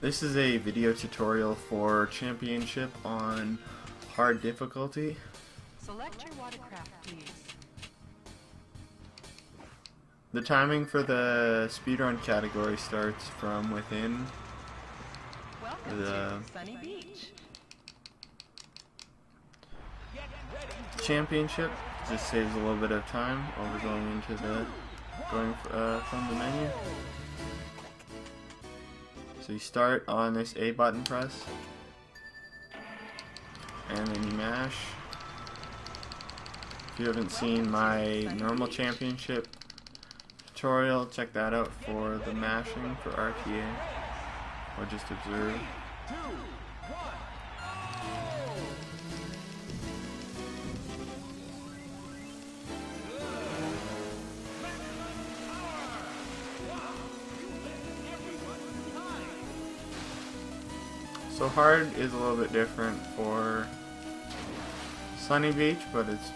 This is a video tutorial for championship on hard difficulty. Select your watercraft, please. The timing for the speedrun category starts from within Welcome the to Sunny Beach. championship. Just saves a little bit of time while we're going into the from the menu. So you start on this A button press, and then you mash. If you haven't seen my normal championship tutorial, check that out for the mashing for RTA, or just observe. So hard is a little bit different for Sunny Beach, but it's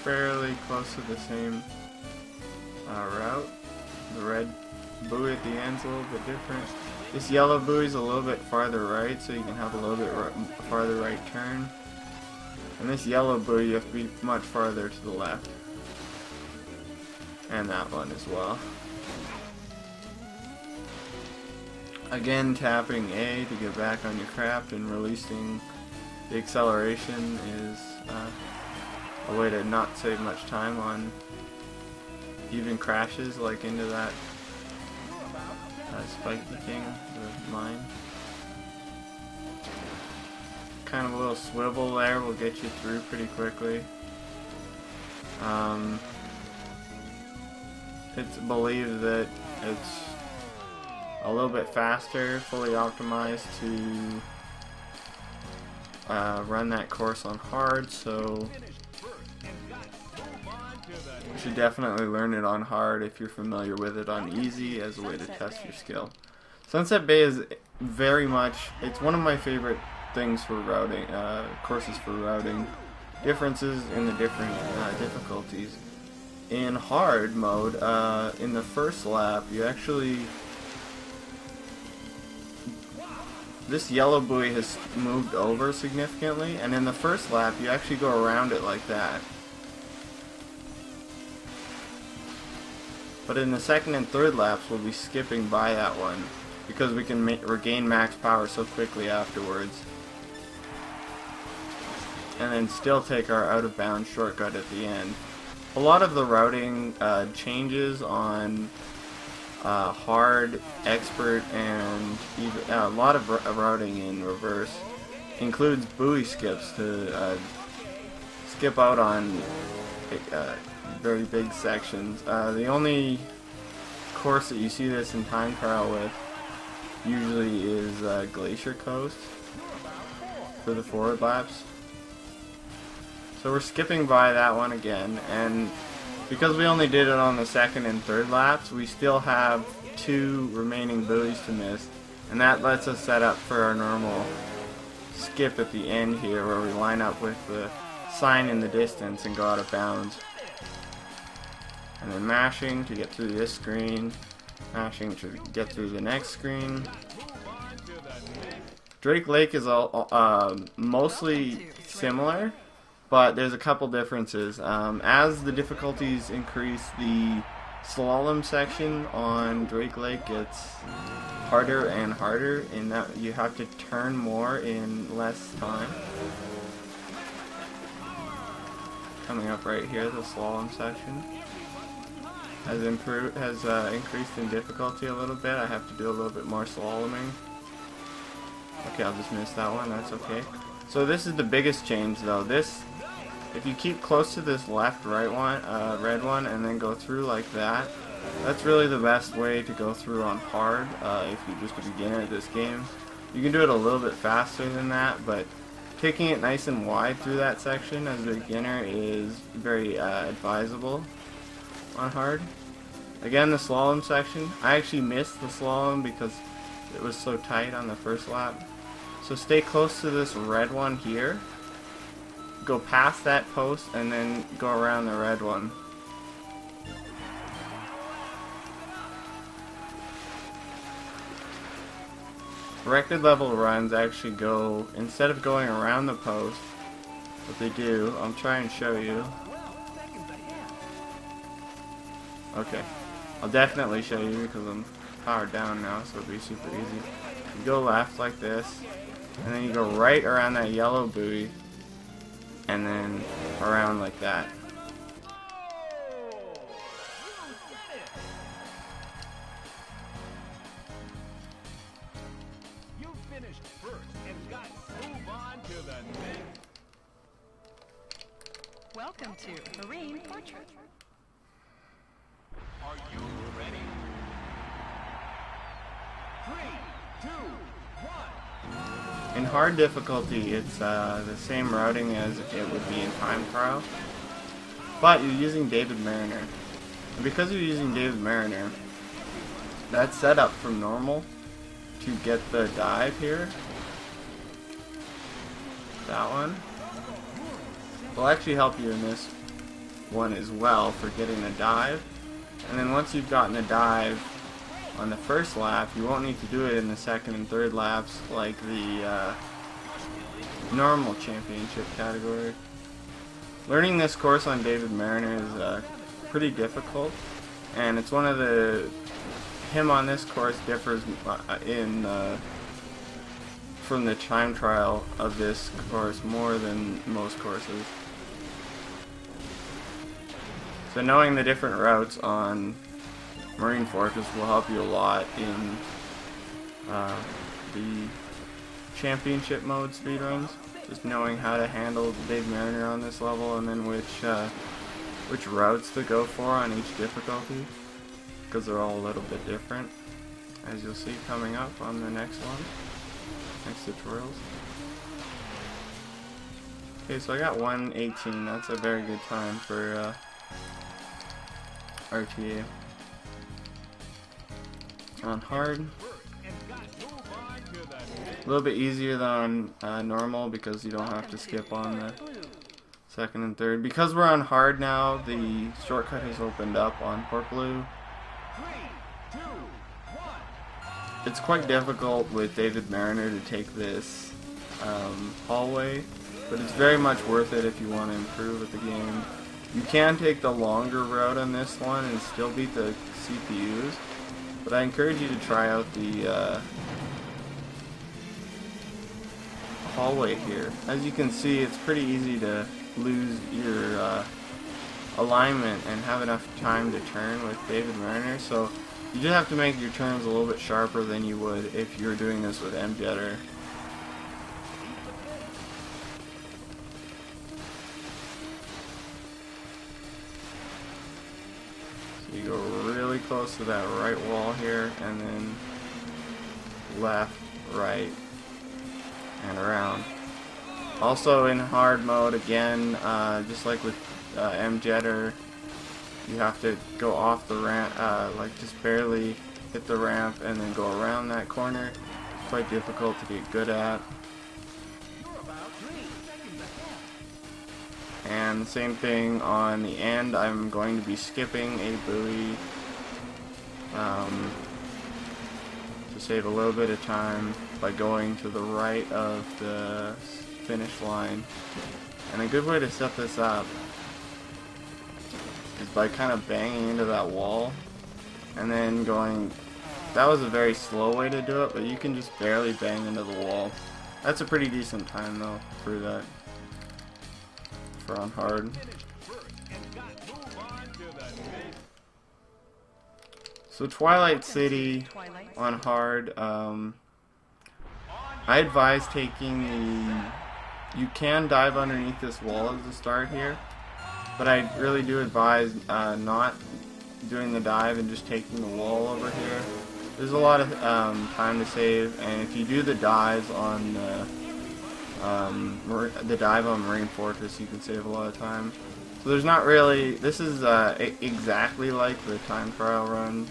fairly close to the same route. The red buoy at the end is a little bit different. This yellow buoy is a little bit farther right, so you can have a little bit farther right turn. And this yellow buoy, you have to be much farther to the left. And that one as well. Again, tapping A to get back on your craft and releasing the acceleration is a way to not save much time on even crashes like into that spiky thing, the mine. Kind of a little swivel there will get you through pretty quickly. It's believed that it's a little bit faster, fully optimized to run that course on hard, so you should definitely learn it on hard if you're familiar with it on easy as a way to test your skill. Sunset Bay is very much, it's one of my favorite things for routing, courses for routing. Differences in the different difficulties. In hard mode, in the first lap, you actually, this yellow buoy has moved over significantly, and in the first lap you actually go around it like that. But in the second and third laps we'll be skipping by that one because we can regain max power so quickly afterwards. And then still take our out of bounds shortcut at the end. A lot of the routing changes on hard, expert, and even a lot of routing in reverse includes buoy skips to skip out on very big sections. The only course that you see this in time trial with usually is Glacier Coast for the forward laps. So we're skipping by that one again, and because we only did it on the second and third laps, we still have 2 remaining buoys to miss, and that lets us set up for our normal skip at the end here, where we line up with the sign in the distance and go out of bounds. And then mashing to get through this screen, mashing to get through the next screen. Drake Lake is all mostly similar, but there's a couple differences. As the difficulties increase, the slalom section on Drake Lake gets harder and harder in that you have to turn more in less time. Coming up right here, the slalom section has increased in difficulty a little bit. I have to do a little bit more slaloming. Okay, I'll just miss that one, that's okay. So this is the biggest change though. This, if you keep close to this left-right one, red one, and then go through like that, that's really the best way to go through on hard if you're just a beginner at this game. You can do it a little bit faster than that, but taking it nice and wide through that section as a beginner is very advisable on hard. Again, the slalom section, I actually missed the slalom because it was so tight on the first lap. So stay close to this red one here. Go past that post and then go around the red one. Directed level runs actually go, instead of going around the post, what they do, I'll try and show you. Okay, I'll definitely show you because I'm powered down now, so it'll be super easy. You go left like this, and then you go right around that yellow buoy, and then around like that. You finished first and got to move on to the next. Welcome to Marine Portrait. Are you ready? 3, 2, 1. In hard difficulty, it's the same routing as it would be in time trial, but you're using David Mariner. And because you're using David Mariner, that's set up from normal to get the dive here. That one will actually help you in this one as well for getting a dive. And then once you've gotten a dive on the first lap, you won't need to do it in the second and third laps like the normal championship category. Learning this course on David Mariner is pretty difficult, and it's one of him on this course differs from the time trial of this course more than most courses. So knowing the different routes on Marine Fortress will help you a lot in the championship mode speedruns. Just knowing how to handle the Dave Mariner on this level, and then which routes to go for on each difficulty, because they're all a little bit different, as you'll see coming up on the next one, next tutorials. Okay, so I got 1:18. That's a very good time for RTA. On hard, a little bit easier than on normal because you don't have to skip on the second and third. Because we're on hard now, the shortcut has opened up on Port Blue. 3, 2, 1. It's quite difficult with David Mariner to take this hallway, but it's very much worth it if you want to improve at the game. You can take the longer route on this one and still beat the CPUs, but I encourage you to try out the hallway here. As you can see, it's pretty easy to lose your alignment and have enough time to turn with David Mariner, so you just have to make your turns a little bit sharper than you would if you were doing this with MJetter. You go really close to that right wall here, and then left, right, and around. Also in hard mode, again, just like with MJetter, you have to go off the ramp, like just barely hit the ramp and then go around that corner. It's quite difficult to get good at. And the same thing on the end, I'm going to be skipping a buoy to save a little bit of time by going to the right of the finish line. And a good way to set this up is by kind of banging into that wall and then going. That was a very slow way to do it, but you can just barely bang into the wall. That's a pretty decent time though for that. On hard. So Twilight City on hard, I advise taking the, you can dive underneath this wall as a start here, but I really do advise not doing the dive and just taking the wall over here. There's a lot of time to save, and if you do the dives on the dive on Marine Fortress, you can save a lot of time. So there's not really, this is exactly like the time trial run,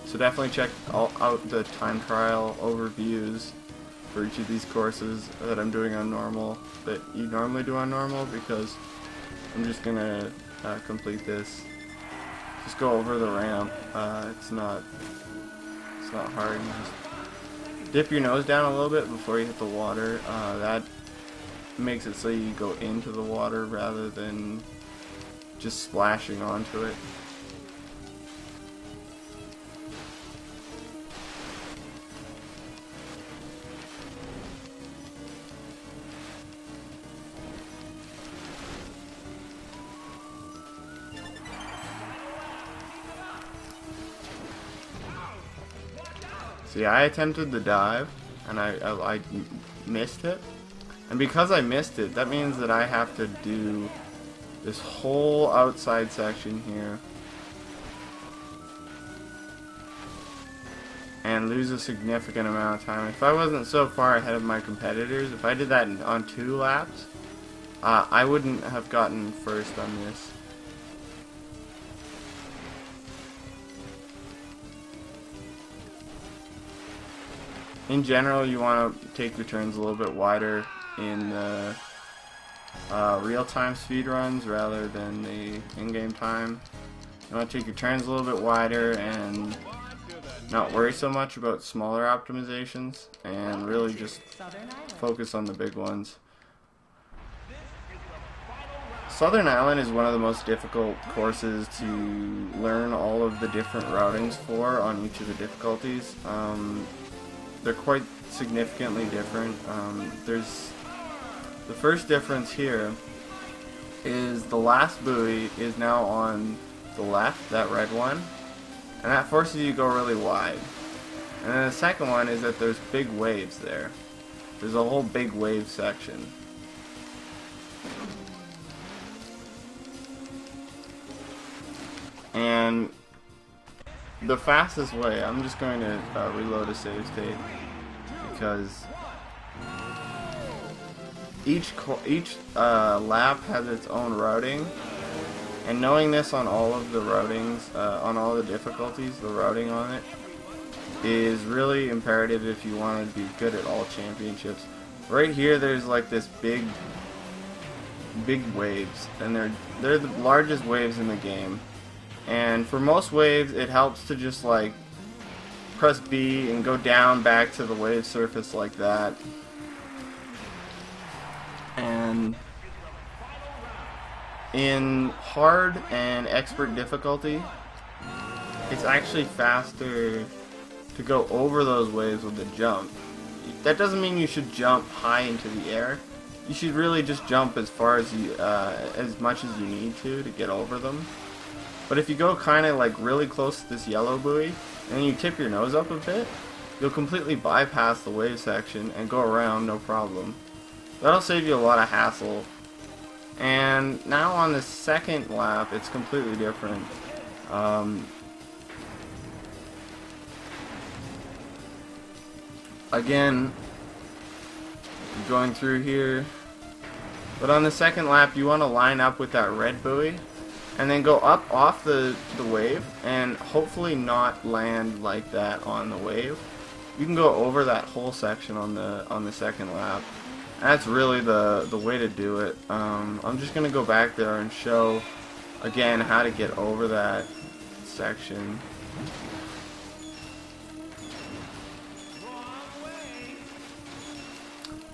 so definitely check out the time trial overviews for each of these courses that I'm doing on normal, that you normally do on normal, because I'm just gonna complete this. Just go over the ramp. It's not hard. You just dip your nose down a little bit before you hit the water. That makes it so you go into the water rather than just splashing onto it. See, I attempted the dive, and I missed it. And because I missed it, that means that I have to do this whole outside section here. And lose a significant amount of time. If I wasn't so far ahead of my competitors, if I did that on 2 laps, I wouldn't have gotten first on this. In general, you want to take your turns a little bit wider in the real-time speedruns rather than the in-game time. You want to take your turns a little bit wider and not worry so much about smaller optimizations and really just focus on the big ones. Southern Island is one of the most difficult courses to learn all of the different routings for on each of the difficulties. They're quite significantly different. There's the first difference here is the last buoy is now on the left, that red one, and that forces you to go really wide. And then the second one is that there's big waves there. There's a whole big wave section. And the fastest way, I'm just going to reload a save state because each lap has its own routing, and knowing this on all of the routings, on all the difficulties, the routing on it is really imperative if you want to be good at all championships. Right here, there's like this big waves, and they're the largest waves in the game. And for most waves, it helps to just like press B and go down back to the wave surface like that. And in hard and expert difficulty, it's actually faster to go over those waves with a jump. That doesn't mean you should jump high into the air. You should really just jump as far as as much as you need to get over them. But if you go kind of like really close to this yellow buoy, and then you tip your nose up a bit, you'll completely bypass the wave section and go around no problem. That'll save you a lot of hassle. And now on the second lap, it's completely different. Again, going through here, but on the second lap, you want to line up with that red buoy and then go up off the wave and hopefully not land like that on the wave. You can go over that whole section on the second lap. And that's really the way to do it. I'm just gonna go back there and show again how to get over that section.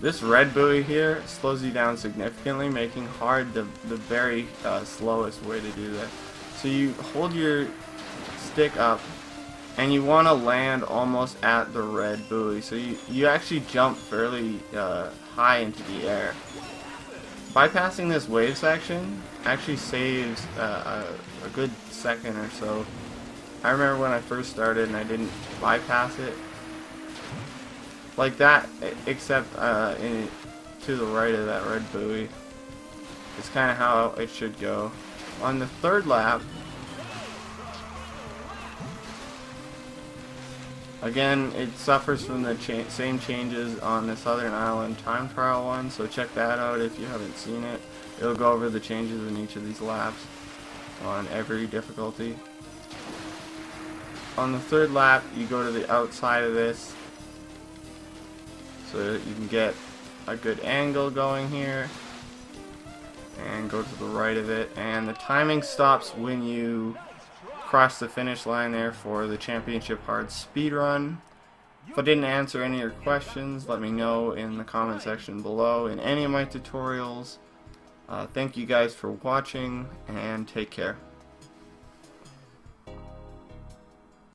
This red buoy here slows you down significantly, making hard the very slowest way to do that. So you hold your stick up, and you want to land almost at the red buoy. So you actually jump fairly high into the air. Bypassing this wave section actually saves a good second or so. I remember when I first started and I didn't bypass it like that, except to the right of that red buoy. It's kind of how it should go. On the third lap, again, it suffers from the same changes on the Southern Island time trial one, so check that out if you haven't seen it. It'll go over the changes in each of these laps on every difficulty. On the third lap, you go to the outside of this so that you can get a good angle going here, and go to the right of it, and the timing stops when you cross the finish line there for the championship hard speed run. If I didn't answer any of your questions, let me know in the comment section below in any of my tutorials. Thank you guys for watching, and take care.